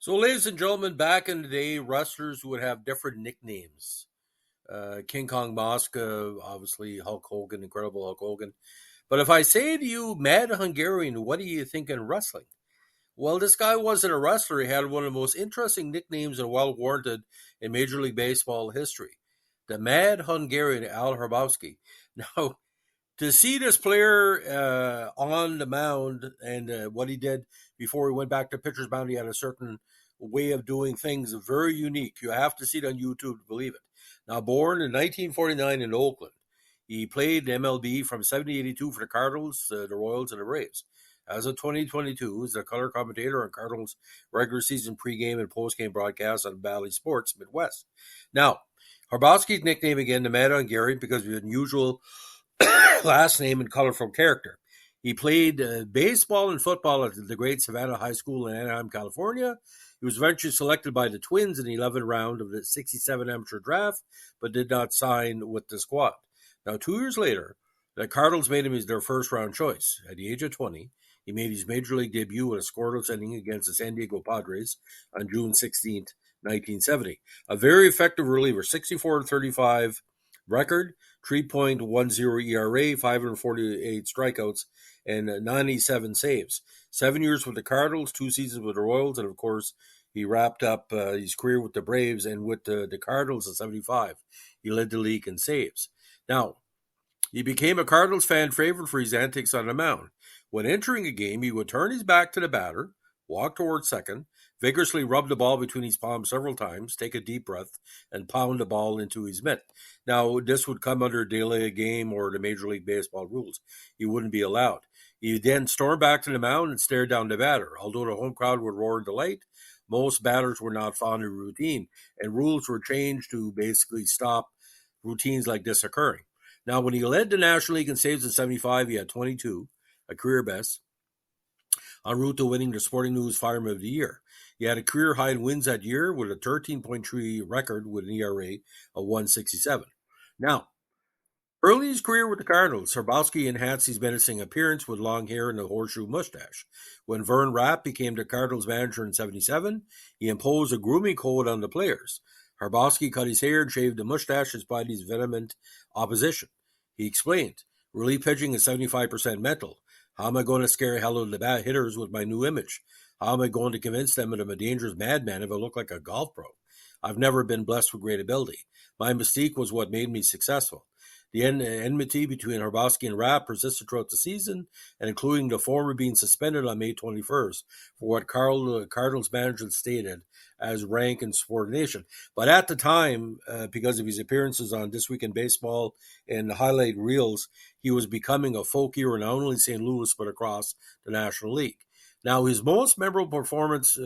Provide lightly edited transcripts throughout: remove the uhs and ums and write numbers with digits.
So, ladies and gentlemen, back in the day, wrestlers would have different nicknames. King Kong Mosca, obviously Hulk Hogan, Incredible Hulk Hogan. But if I say to you, Mad Hungarian, what do you think in wrestling? Well, this guy wasn't a wrestler. He had one of the most interesting nicknames and well warranted in Major League Baseball history. The Mad Hungarian, Al Hrabosky. Now, to see this player on the mound and what he did before he went back to pitcher's mound, he had a certain way of doing things, very unique. You have to see it on YouTube to believe it. Now, born in 1949 in Oakland, he played MLB from 1982 for the Cardinals, the Royals, and the Braves. As of 2022, he's a color commentator on Cardinals regular season pregame and postgame broadcasts on Valley Sports Midwest. Now, Harbowski's nickname again, the Mad Hungarian, because of his unusual last name and colorful character. He played baseball and football at the great Savannah High School in Anaheim, California. He was eventually selected by the Twins in the 11th round of the 67 amateur draft, but did not sign with the squad. Now, 2 years later, the Cardinals made him their first-round choice. At the age of 20, he made his major league debut in a scoreless inning against the San Diego Padres on June 16th, 1970. A very effective reliever, 64-35 record, 3.10 ERA, 548 strikeouts, and 97 saves. 7 years with the Cardinals, 2 seasons with the Royals, and of course, he wrapped up his career with the Braves and with the Cardinals in 75. He led the league in saves. Now, he became a Cardinals fan favorite for his antics on the mound. When entering a game, he would turn his back to the batter, walk towards second, vigorously rub the ball between his palms several times, take a deep breath, and pound the ball into his mitt. Now, this would come under delay a game or the Major League Baseball rules. He wouldn't be allowed. He then stormed back to the mound and stared down the batter. Although the home crowd would roar in delight, most batters were not fond of routine, and rules were changed to basically stop routines like this occurring. Now, when he led the National League in saves in 75, he had 22, a career best, en route to winning the Sporting News Fireman of the Year. He had a career high in wins that year with a 13.3 record with an ERA of 167. Now, early in his career with the Cardinals, Hrabosky enhanced his menacing appearance with long hair and a horseshoe mustache. When Vern Rapp became the Cardinals manager in 77, he imposed a grooming code on the players. Hrabosky cut his hair and shaved the mustache despite his vehement opposition. He explained, relief pitching is 75% mental. How am I going to scare hell out of the bat hitters with my new image? How am I going to convince them that I'm a dangerous madman if I look like a golf pro? I've never been blessed with great ability. My mystique was what made me successful. The enmity between Hrabosky and Rapp persisted throughout the season, and including the former being suspended on May 21st for what Cardinals management stated as rank insubordination. But at the time, because of his appearances on This Week in Baseball and highlight reels, he was becoming a folk hero not only in St. Louis but across the National League. Now, his most memorable performance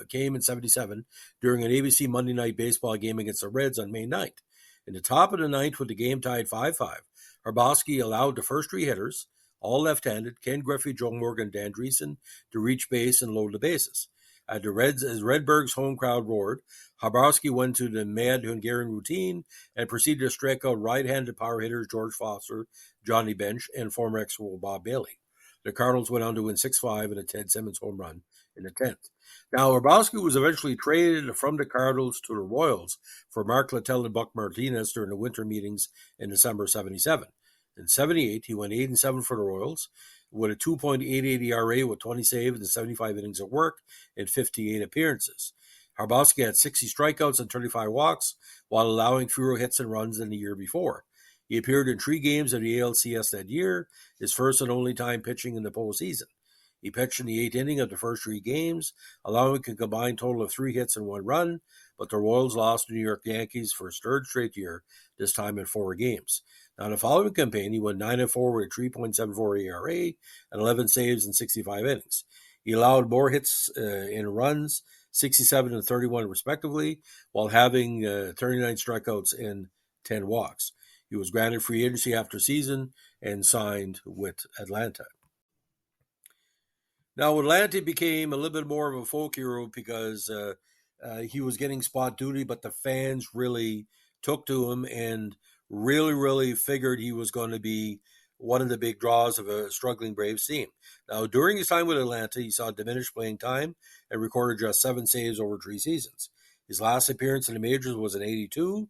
came in 77 during an ABC Monday Night Baseball game against the Reds on May 9th. In the top of the ninth, with the game tied 5-5, Hrabosky allowed the first three hitters, all left-handed, Ken Griffey, Joe Morgan, Dan Dreesen, to reach base and load the bases. As Redberg's home crowd roared, Hrabosky went to the Mad Hungarian routine and proceeded to strike out right-handed power hitters George Foster, Johnny Bench, and former ex-Roll Bob Bailey. The Cardinals went on to win 6-5 in a Ted Simmons home run in the 10th. Now, Hrabosky was eventually traded from the Cardinals to the Royals for Mark Littell and Buck Martinez during the winter meetings in December 77. In 78, he went 8-7 for the Royals with a 2.88 ERA with 20 saves and 75 innings of work and 58 appearances. Hrabosky had 60 strikeouts and 35 walks while allowing fewer hits and runs than the year before. He appeared in 3 games of the ALCS that year, his first and only time pitching in the postseason. He pitched in the 8th inning of the first 3 games, allowing a combined total of 3 hits and 1 run, but the Royals lost to the New York Yankees for his 3rd straight year, this time in 4 games. Now, in the following campaign, he went 9-4 with a 3.74 ERA and 11 saves in 65 innings. He allowed more hits and runs, 67 and 31 respectively, while having 39 strikeouts and 10 walks. He was granted free agency after season and signed with Atlanta. Now, Atlanta became a little bit more of a folk hero because he was getting spot duty, but the fans really took to him and really figured he was going to be one of the big draws of a struggling Braves team. Now, during his time with Atlanta, he saw diminished playing time and recorded just 7 saves over 3 seasons. His last appearance in the majors was in '82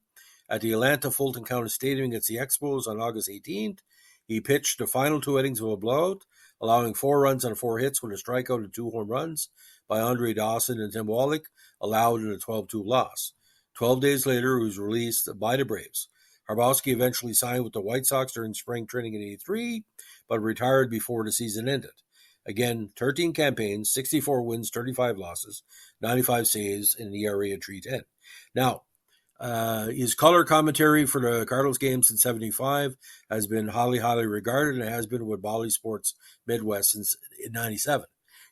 at the Atlanta Fulton County Stadium against the Expos on August 18th. He pitched the final 2 innings of a blowout, allowing 4 runs on 4 hits with a strikeout and 2 home runs by Andre Dawson and Tim Wallach, allowed in a 12-2 loss. 12 days later, he was released by the Braves. Hrabosky eventually signed with the White Sox during spring training in '83, but retired before the season ended. Again, 13 campaigns, 64 wins, 35 losses, 95 saves, and an ERA of 3.10. Now, his color commentary for the Cardinals games since '75 has been highly regarded, and has been with Bally Sports Midwest since '97.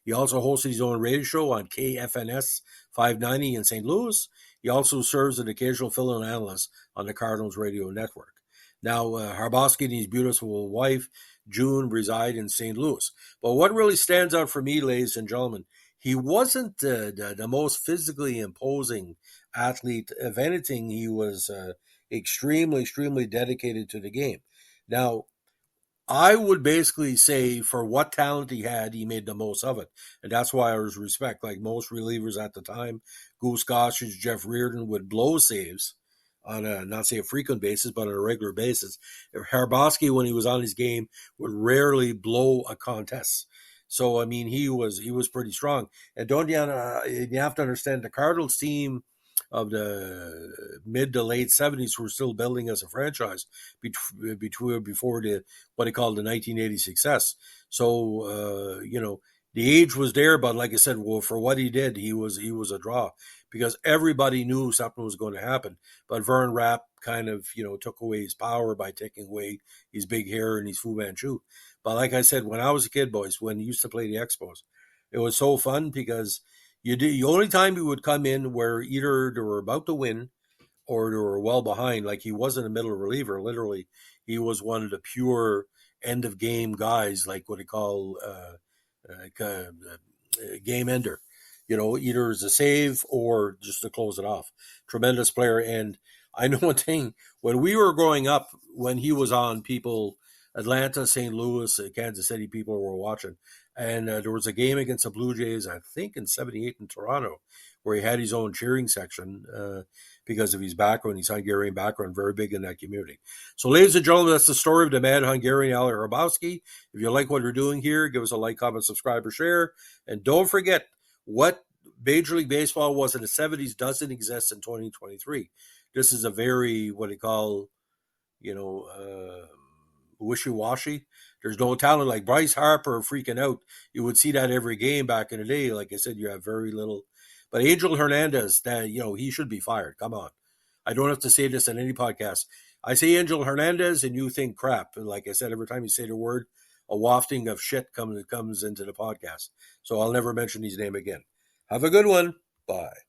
He also hosted his own radio show on KFNS 590 in St. Louis. He also serves as an occasional fill-in analyst on the Cardinals radio network. Now, Hrabosky and his beautiful wife, June, reside in St. Louis. But what really stands out for me, ladies and gentlemen, he wasn't the most physically imposing athlete. If anything, he was extremely dedicated to the game. Now, I would basically say for what talent he had, he made the most of it. And that's why I was respect. Like most relievers at the time, Goose Gossage, Jeff Reardon would blow saves on a, not say a frequent basis, but on a regular basis. Hrabosky, when he was on his game, would rarely blow a contest. So, I mean, he was pretty strong. And don't you have to understand, the Cardinals team of the mid to late '70s were still building as a franchise before the what they called the 1980 success. So the age was there, but like I said, well, for what he did, he was a draw because everybody knew something was going to happen. But Vern Rapp kind of took away his power by taking away his big hair and his Fu Manchu. But like I said, when I was a kid, boys, when he used to play the Expos, it was so fun because the only time he would come in where either they were about to win or they were well behind, like he wasn't a middle reliever. Literally, he was one of the pure end of game guys, like what they call game ender. Either as a save or just to close it off. Tremendous player. And I know one thing, when we were growing up, when he was on, Atlanta, St. Louis, Kansas City, people were watching. And there was a game against the Blue Jays, I think in '78 in Toronto, where he had his own cheering section because of his background, his Hungarian background, very big in that community. So, ladies and gentlemen, that's the story of the mad Hungarian Ali Hrabosky. If you like what we're doing here, give us a like, comment, subscribe, or share. And don't forget, what Major League Baseball was in the '70s doesn't exist in 2023. This is a very, what they call, wishy-washy. There's no talent like Bryce Harper freaking out. You would see that every game back in the day. Like I said, you have very little. But Angel Hernandez, he should be fired. Come on. I don't have to say this in any podcast. I say Angel Hernandez and you think crap. And like I said, every time you say the word, a wafting of shit comes into the podcast. So I'll never mention his name again. Have a good one. Bye.